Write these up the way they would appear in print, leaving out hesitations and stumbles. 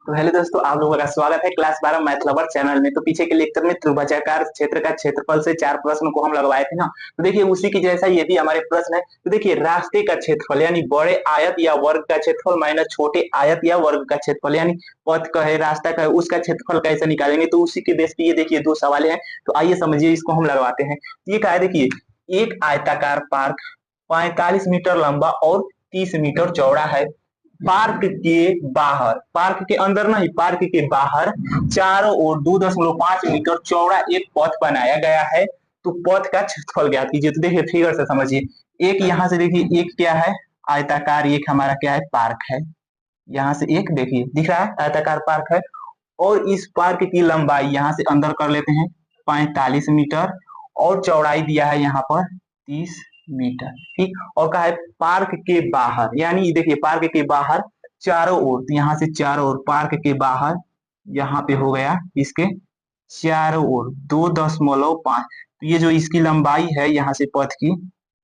तो हेलो दोस्तों, आप लोगों का स्वागत है क्लास 12 मैथ लवर चैनल में। तो पीछे के लेक्चर में त्रिभुजाकार क्षेत्र का क्षेत्रफल से चार प्रश्न को हम लगवाए थे ना। तो देखिए उसी की जैसा ये भी हमारे प्रश्न है। तो देखिए रास्ते का क्षेत्रफल यानी बड़े आयत या वर्ग का क्षेत्रफल माइनस छोटे आयत या वर्ग का क्षेत्रफल यानी पथ का है, रास्ता का है, उसका क्षेत्रफल कैसे निकालेंगे। तो उसी के बेस पे ये देखिए दो सवाल है। तो आइए समझिए, इसको हम लगवाते हैं। ये क्या है, देखिए एक आयताकार पार्क 45 मीटर लंबा और 30 मीटर चौड़ा है। पार्क के बाहर, पार्क के अंदर नहीं, पार्क के बाहर चारों ओर 2.5 मीटर चौड़ा एक पथ बनाया गया है। तो पथ का क्षेत्रफल ज्ञात कीजिए। तो देखिए फिगर से समझिए, एक यहाँ से देखिए, एक क्या है आयताकार, एक हमारा क्या है पार्क है। यहाँ से एक देखिए दिख रहा है आयताकार पार्क है। और इस पार्क की लंबाई यहाँ से अंदर कर लेते हैं 45 मीटर और चौड़ाई दिया है यहाँ पर 30 मीटर। ठीक, और कहा है पार्क के बाहर, यानी देखिए पार्क के बाहर चारों ओर, तो यहाँ से चारों ओर पार्क के बाहर यहाँ पे हो गया इसके चारों ओर 2.5। तो ये जो इसकी लंबाई है यहाँ से पथ की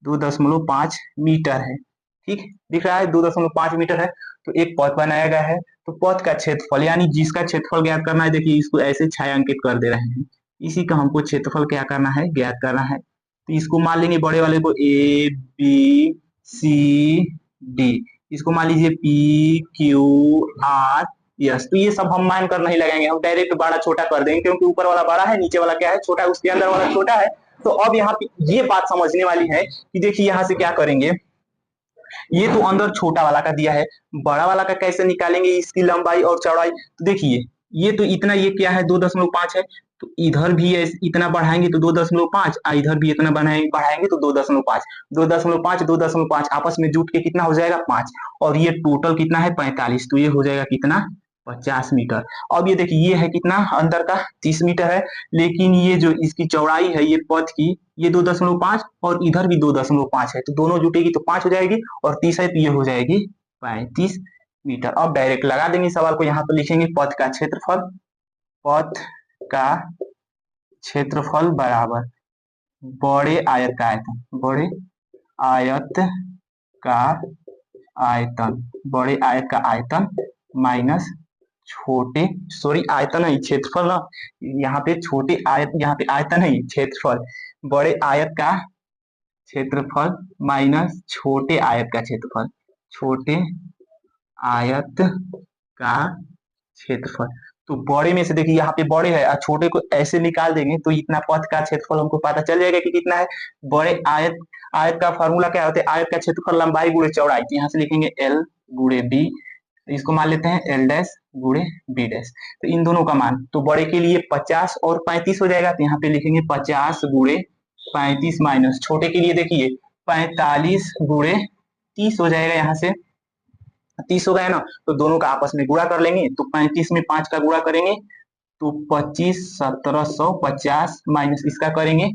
2.5 मीटर है। ठीक, दिख रहा है 2.5 मीटर है। तो एक पथ बनाया गया है। तो पथ का क्षेत्रफल यानी जिसका क्षेत्रफल ज्ञात करना है, देखिए इसको ऐसे छायांकित कर दे रहे हैं। इसी का हमको क्षेत्रफल क्या करना है, ज्ञात करना है। तो इसको मान लेंगे बड़े वाले को ए बी सी डी, इसको मान लीजिए पी क्यू आर यस। तो ये सब हम मान कर नहीं लगाएंगे, हम डायरेक्ट बड़ा छोटा कर देंगे, क्योंकि ऊपर वाला बड़ा है, नीचे वाला क्या है छोटा है, उसके अंदर वाला छोटा है। तो अब यहाँ पे ये बात समझने वाली है कि देखिए यहाँ से क्या करेंगे, ये तो अंदर छोटा वाला का दिया है, बड़ा वाला का कैसे निकालेंगे इसकी लंबाई और चौड़ाई। तो देखिए ये तो इतना, ये क्या है 2.5 है। तो इधर भी इतना बढ़ाएंगे तो 2.5, इधर भी इतना बढ़ाएंगे तो 2.5, 2.5, 2.5 आपस में जुट के कितना हो जाएगा 5। और ये टोटल कितना है 45। तो ये हो जाएगा कितना 50 मीटर। अब ये देखिए ये है कितना अंदर का 30 मीटर है। लेकिन ये जो इसकी चौड़ाई है ये पथ की, ये 2.5 और इधर भी 2.5 है। तो दोनों जुटेगी तो 5 हो जाएगी, और 30 है तो ये हो जाएगी 35 मीटर। अब डायरेक्ट लगा देंगे सवाल को, यहाँ पर लिखेंगे पथ का क्षेत्रफल, पथ का क्षेत्रफल बराबर बड़े आयत का आयतन, बड़े आयत का आयतन, बड़े आयत का आयतन माइनस छोटे, सॉरी आयतन है क्षेत्रफल ना, यहाँ पे छोटे आयत, यहाँ पे आयतन है क्षेत्रफल, बड़े आयत का क्षेत्रफल माइनस छोटे आयत का क्षेत्रफल, छोटे आयत का क्षेत्रफल। तो बड़े में से देखिए यहाँ पे बड़े है और छोटे को ऐसे निकाल देंगे तो इतना पथ का क्षेत्रफल हमको पता चल जाएगा कि कितना है। बड़े आयत, आयत का फॉर्मूला क्या होता है, आयत का क्षेत्रफल लंबाई गुणे चौड़ाई। तो यहाँ से लिखेंगे एल गुणे बी, इसको मान लेते हैं एल डैश गुणे बी डैश। तो इन दोनों का मान, तो बड़े के लिए 50 और 35 हो जाएगा। तो यहाँ पे लिखेंगे 50 गुणे 35 माइनस छोटे के लिए देखिए 45 गुणे 30 हो जाएगा। यहाँ से 30 हो गया ना, तो दोनों का आपस में गुणा कर लेंगे। तो 35 में 5 का गुणा करेंगे तो 25, 1750 माइनस इसका करेंगे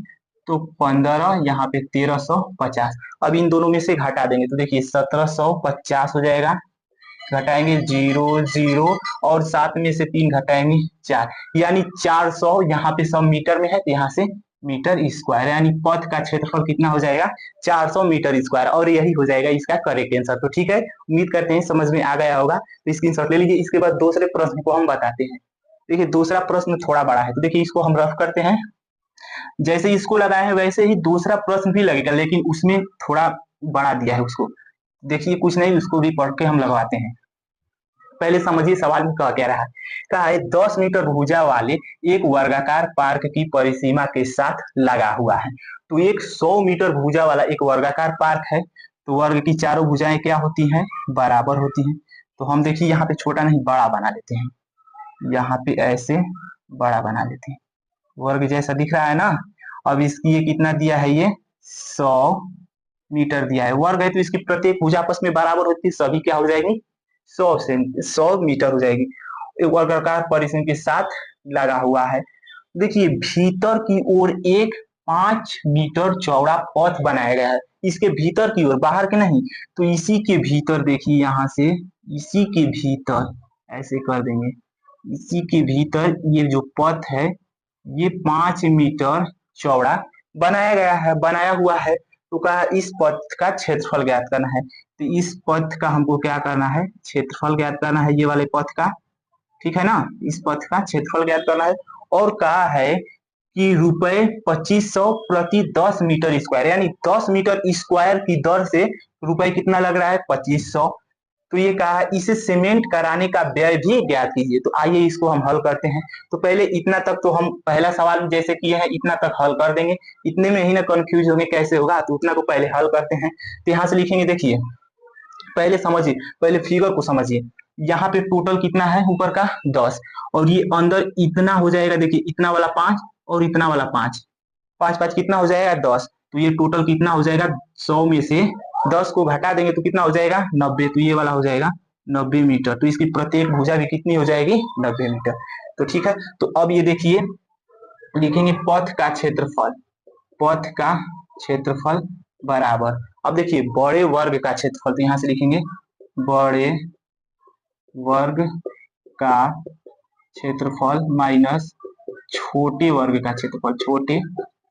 तो 15, यहाँ पे 1350। अब इन दोनों में से घटा देंगे तो देखिए 1750 हो जाएगा, घटाएंगे 0 0 और 7 में से 3 घटाएंगे 4, यानी 400 यहाँ पे सब मीटर में है। तो यहाँ से मीटर स्क्वायर, यानी पथ का क्षेत्रफल कितना हो जाएगा 400 मीटर स्क्वायर। और यही हो जाएगा इसका करेक्ट आंसर। तो ठीक है, उम्मीद करते हैं समझ में आ गया होगा। तो स्क्रीनशॉट ले लीजिए। इसके बाद दूसरे प्रश्न को हम बताते हैं। देखिए दूसरा प्रश्न थोड़ा बड़ा है, तो देखिए इसको हम रफ करते हैं। जैसे इसको लगाए हैं वैसे ही दूसरा प्रश्न भी लगेगा, लेकिन उसमें थोड़ा बड़ा दिया है उसको। देखिए कुछ नहीं, उसको भी पढ़ के हम लगवाते हैं। पहले समझिए सवाल में क्या रहा है। कहा है 10 मीटर भुजा वाले एक वर्गाकार पार्क की परिसीमा के साथ लगा हुआ है। तो एक 100 मीटर भुजा वाला एक वर्गाकार पार्क है। तो वर्ग की चारों भुजाएं क्या होती हैं, बराबर होती हैं। तो हम देखिए यहाँ पे छोटा नहीं बड़ा बना लेते हैं, यहाँ पे ऐसे बड़ा बना लेते हैं, वर्ग जैसा दिख रहा है ना। अब इसकी ये कितना दिया है, ये 100 मीटर दिया है। वर्ग है तो इसकी प्रत्येक भुजा आपस में बराबर होती है, सभी क्या हो जाएगी 100 मीटर हो जाएगी। एक वर्गाकार परिसीमा के साथ लगा हुआ है। देखिए भीतर की ओर एक 5 मीटर चौड़ा पथ बनाया गया है। इसके भीतर की ओर, बाहर के नहीं। तो इसी के भीतर देखिए यहाँ से, इसी के भीतर ऐसे कर देंगे, इसी के भीतर ये जो पथ है ये 5 मीटर चौड़ा बनाया गया है, बनाया हुआ है। तो कहा इस पथ का क्षेत्रफल ज्ञात करना है। तो इस पथ का हमको क्या करना है, क्षेत्रफल ज्ञात करना है, ये वाले पथ का। ठीक है ना। इस पथ का क्षेत्रफल ज्ञात करना है। और कहा है कि रुपए 2500 प्रति 10 मीटर स्क्वायर, यानी 10 मीटर स्क्वायर की दर से रुपए कितना लग रहा है 2500। तो ये कहा है इसे सीमेंट कराने का व्यय भी ज्ञात कीजिए। तो आइए इसको हम हल करते हैं। तो पहले इतना तक तो हम पहला सवाल जैसे किए हैं इतना तक हल कर देंगे, इतने में ही ना कंफ्यूज होंगे कैसे होगा, तो उतना को पहले हल करते हैं। तो यहाँ से लिखेंगे, देखिए पहले समझिए, पहले फिगर को समझिए। यहाँ पे टोटल कितना है ऊपर का 10, और ये अंदर इतना हो जाएगा, देखिए इतना वाला 5 और इतना वाला 5, 5 5 कितना हो जाएगा 10। तो ये टोटल कितना हो जाएगा 100 में से 10 को घटा देंगे तो कितना हो जाएगा 90। तो ये वाला हो जाएगा 90 मीटर। तो इसकी प्रत्येक भुजा भी कितनी हो जाएगी 90 मीटर। तो ठीक है, तो अब ये देखिए लिखेंगे पथ का क्षेत्रफल, पथ का क्षेत्रफल बराबर। अब देखिए बड़े वर्ग का क्षेत्रफल, तो यहाँ से लिखेंगे बड़े वर्ग का क्षेत्रफल माइनस छोटे वर्ग का क्षेत्रफल, छोटे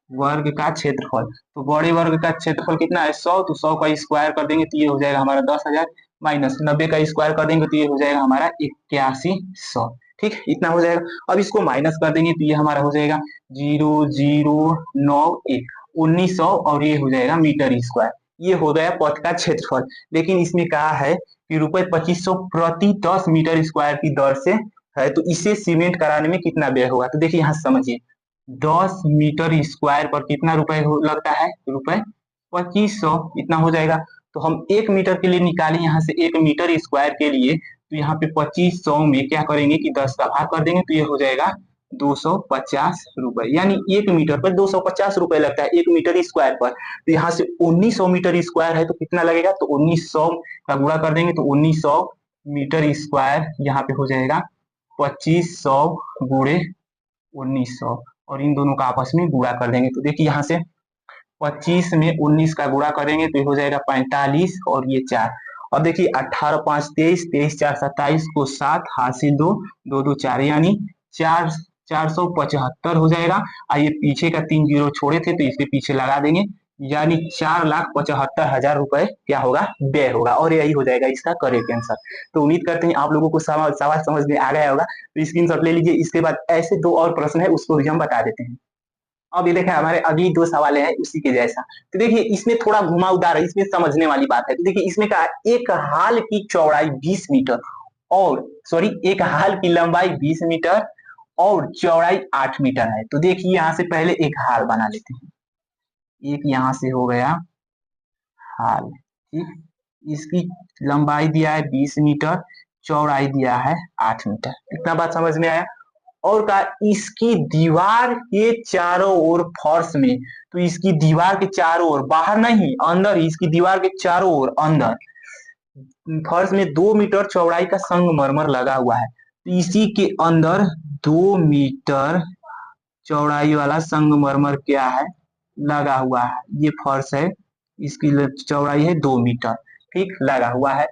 वर्ग का क्षेत्रफल। तो बड़े वर्ग का क्षेत्रफल कितना है 100, तो 100 का स्क्वायर कर देंगे तो ये हो जाएगा हमारा 10,000, माइनस 90 का स्क्वायर कर देंगे तो ये हो जाएगा हमारा 8100। ठीक, इतना हो जाएगा। अब इसको माइनस कर देंगे तो ये हमारा हो जाएगा 0091 1900, और ये हो जाएगा मीटर स्क्वायर। ये हो गया पथ का क्षेत्रफल। लेकिन इसमें कहा है कि रुपए 2500 प्रति 10 मीटर स्क्वायर की दर से है, तो इसे सीमेंट कराने में कितना व्यय होगा। तो देखिए यहाँ समझिए 10 मीटर स्क्वायर पर कितना रुपए लगता है, रुपए 2500, इतना हो जाएगा। तो हम 1 मीटर के लिए निकालें, यहाँ से 1 मीटर स्क्वायर के लिए, तो यहाँ पे 2500 में क्या करेंगे कि 10 का भाग कर देंगे तो ये हो जाएगा 250 रुपए, यानी 1 मीटर पर 250 रुपए लगता है 1 मीटर स्क्वायर पर। तो यहाँ से 1900 मीटर स्क्वायर है तो कितना लगेगा, तो 1900 का गुणा कर देंगे तो 1900 मीटर स्क्वायर यहाँ पे हो जाएगा 2500 गुणे 1900, और इन दोनों का आपस में गुणा कर देंगे। तो देखिए यहाँ से 25 में 19 का गुणा करेंगे तो ये हो जाएगा 45 और ये 4। अब देखिए 18 5 23, 23 4 27 को 7 हाथ से 2 2 2 4, यानी 475 हो जाएगा। ये पीछे का 3 जीरो छोड़े थे तो इसके पीछे लगा देंगे, यानी 4,75,000 रुपए क्या होगा व्यय होगा, और यही हो जाएगा इसका करेक्ट आंसर। तो उम्मीद करते हैं आप लोगों को सवाल समझ में आ गया होगा। तो स्क्रीनशॉट ले लीजिए। इसके बाद ऐसे 2 और प्रश्न है उसको भी हम बता देते हैं। अब ये देखें हमारे अगली 2 सवाल हैं उसी के जैसा। तो देखिए इसमें थोड़ा घुमावदार है, इसमें समझने वाली बात है। तो देखिए इसमें कहा एक हाल की चौड़ाई 20 मीटर और एक हाल की लंबाई 20 मीटर और चौड़ाई 8 मीटर है। तो देखिए यहाँ से पहले एक हाल बना लेते हैं। एक यहाँ से हो गया हाल, ठीक, इसकी लंबाई दिया है 20 मीटर, चौड़ाई दिया है 8 मीटर। इतना बात समझ में आया। और कहा इसकी दीवार के चारों ओर फर्श में, तो इसकी दीवार के चारों ओर, बाहर नहीं अंदर ही, इसकी दीवार के चारों ओर अंदर फर्श में 2 मीटर चौड़ाई का संगमरमर लगा हुआ है। तो इसी के अंदर 2 मीटर चौड़ाई वाला संगमरमर क्या है लगा हुआ है। ये फर्श है, इसकी चौड़ाई है 2 मीटर, ठीक, लगा हुआ है।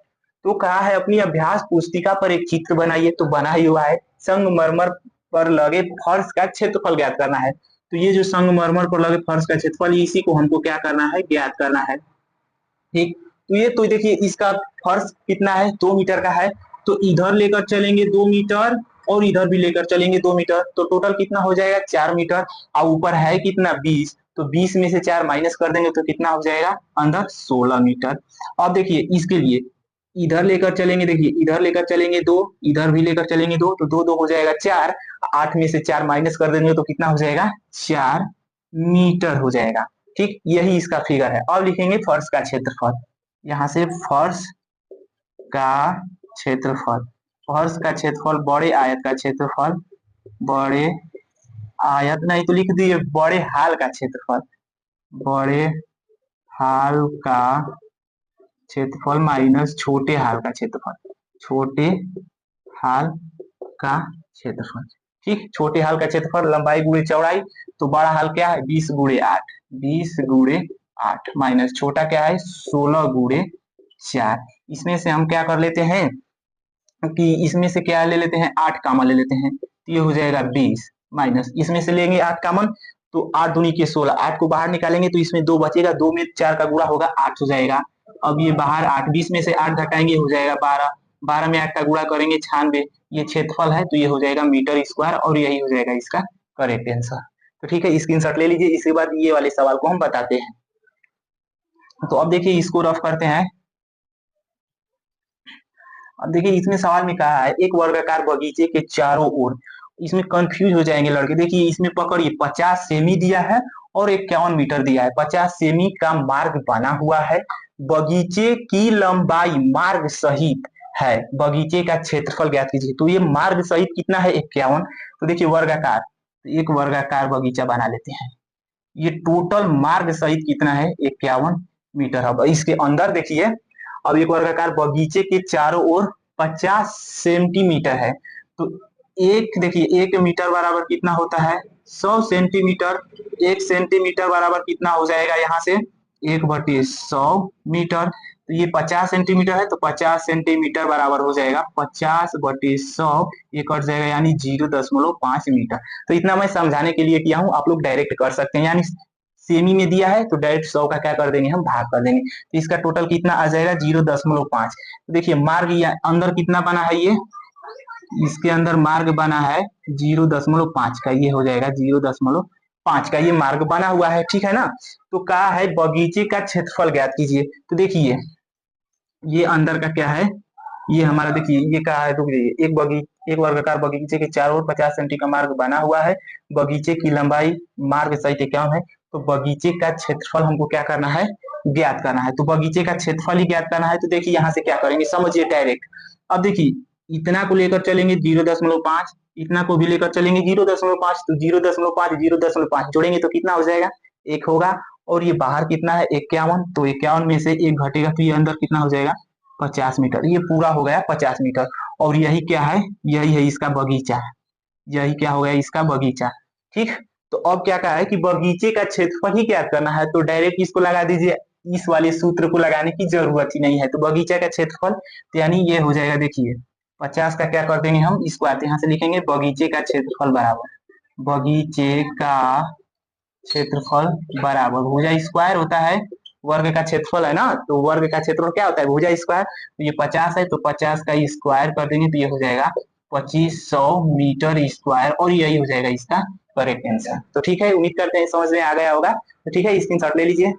तो कहा है अपनी अभ्यास पुस्तिका पर एक चित्र बनाइए। तो बना ही हुआ है, संगमरमर पर लगे फर्श का क्षेत्रफल ज्ञात करना है। तो ये जो संगमरमर पर लगे फर्श का क्षेत्रफल, इसी को हमको क्या करना है ज्ञात करना है, ठीक। तो ये तो देखिए इसका फर्श कितना है 2 मीटर का है, तो इधर लेकर चलेंगे 2 मीटर और इधर भी लेकर चलेंगे 2 मीटर, तो टोटल कितना हो जाएगा 4 मीटर। और ऊपर है कितना 20, तो 20 में से 4 माइनस कर देंगे तो कितना हो जाएगा अंदर 16 मीटर। अब देखिए इसके लिए इधर लेकर चलेंगे, देखिए इधर लेकर चलेंगे 2, इधर भी लेकर चलेंगे 2, तो 2 2 हो जाएगा 4, 8 में से 4 माइनस कर देंगे तो कितना हो जाएगा 4 मीटर हो जाएगा, ठीक। यही इसका फिगर है। अब लिखेंगे फर्श का क्षेत्रफल। यहाँ से फर्श का क्षेत्रफल, फर्श का क्षेत्रफल बड़े आयत का क्षेत्रफल, बड़े आयत नहीं तो लिख दिए बड़े हाल का क्षेत्रफल, बड़े हाल का क्षेत्रफल माइनस छोटे हाल का क्षेत्रफल, छोटे हाल का क्षेत्रफल, ठीक। छोटे हाल का क्षेत्रफल लंबाई गुणे चौड़ाई, तो बड़ा हाल क्या है 20 गुणे 8, 20 गुणे 8 माइनस छोटा क्या है 16 गुणे 4। इसमें से हम क्या कर लेते हैं कि इसमें से क्या ले लेते हैं 8 कामन ले लेते हैं, तो ये हो जाएगा 20 माइनस इसमें से लेंगे 8 कामन, तो 8 दूनी के 16, 8 को बाहर निकालेंगे तो इसमें 2 बचेगा, 2 में 4 का गुणा होगा 8 हो जाएगा। अब ये बाहर 8, 20 में से 8 घटाएंगे हो जाएगा 12, 12 में 8 का गुणा करेंगे 96, ये क्षेत्रफल है तो ये हो जाएगा मीटर स्क्वायर और यही हो जाएगा इसका करेक्ट आंसर। तो ठीक है, स्क्रीनशॉट ले लीजिए। इसके बाद ये वाले सवाल को हम बताते हैं। तो अब देखिए इसको रफ करते हैं। अब देखिए इसमें सवाल में कहा है एक वर्गाकार बगीचे के चारों ओर, इसमें कंफ्यूज हो जाएंगे लड़के। देखिए इसमें पकड़िए 50 सेमी दिया है और 51 मीटर दिया है। 50 सेमी का मार्ग बना हुआ है, बगीचे की लंबाई मार्ग सहित है, बगीचे का क्षेत्रफल ज्ञात कीजिए। तो ये मार्ग सहित कितना है 51। तो देखिए वर्गाकार, तो एक वर्गाकार बगीचा बना लेते हैं। ये टोटल मार्ग सहित कितना है 51 मीटर। अब इसके अंदर देखिए, अब एक वर्गाकार बगीचे के चारों ओर 50 सेंटीमीटर है। तो एक देखिए 1 मीटर बराबर कितना होता है 100 सेंटीमीटर। 1 सेंटीमीटर बराबर कितना हो जाएगा यहाँ से 1/100 मीटर। तो ये 50 सेंटीमीटर है तो 50 सेंटीमीटर बराबर हो जाएगा 50/100, ये कट जाएगा यानी 0.5 मीटर। तो इतना मैं समझाने के लिए किया हूँ, आप लोग डायरेक्ट कर सकते हैं। यानी सेमी में दिया है तो डायरेक्ट 100 का क्या कर देंगे हम भाग कर देंगे। तो इसका टोटल कितना आ जाएगा 0.5। तो देखिए मार्ग अंदर कितना बना है, ये इसके अंदर मार्ग बना है 0.5 का, ये हो जाएगा 0.5 का ये मार्ग बना हुआ है, ठीक है ना। तो कहा है बगीचे का क्षेत्रफल ज्ञात कीजिए। तो देखिए ये अंदर का क्या है, ये हमारा देखिए ये कहा है, रुक जाइए, एक वर्गाकार बगीचे के चारों ओर 50 सेंटी का मार्ग बना हुआ है, बगीचे की लंबाई मार्ग सहित 51 है। तो बगीचे का क्षेत्रफल हमको क्या करना है ज्ञात करना है। तो बगीचे का क्षेत्रफल ही ज्ञात करना है। तो देखिए यहाँ से क्या करेंगे समझिए डायरेक्ट। अब देखिए इतना को लेकर चलेंगे 0.5, इतना को भी लेकर चलेंगे 0.5। तो 0.5 0.5 जोड़ेंगे तो कितना हो जाएगा 1 होगा। और ये बाहर कितना है 51, तो 51 में से 1 घटेगा तो ये अंदर कितना हो जाएगा 50 मीटर। ये पूरा हो गया 50 मीटर। और यही क्या है, यही है इसका बगीचा, यही क्या हो गया इसका बगीचा, ठीक। तो अब क्या कहा है कि बगीचे का क्षेत्रफल ही ज्ञात करना है। तो डायरेक्ट इसको लगा दीजिए, इस वाले सूत्र को लगाने की जरूरत ही नहीं है। तो बगीचा का क्षेत्रफल तो यानी ये हो जाएगा, देखिए 50 का क्या कर देंगे हम इसको आते यहाँ से लिखेंगे बगीचे का क्षेत्रफल बराबर, बगीचे का क्षेत्रफल बराबर भुजा स्क्वायर होता है, वर्ग का क्षेत्रफल है ना, तो वर्ग का क्षेत्रफल क्या होता है भुजा स्क्वायर। तो ये 50 है तो 50 का स्क्वायर कर देंगे तो ये हो जाएगा 2500 मीटर स्क्वायर और यही हो जाएगा इसका करेक्ट आंसर। तो ठीक है, उम्मीद करते हैं समझ में आ गया होगा। तो ठीक है, स्क्रीनशॉट ले लीजिए।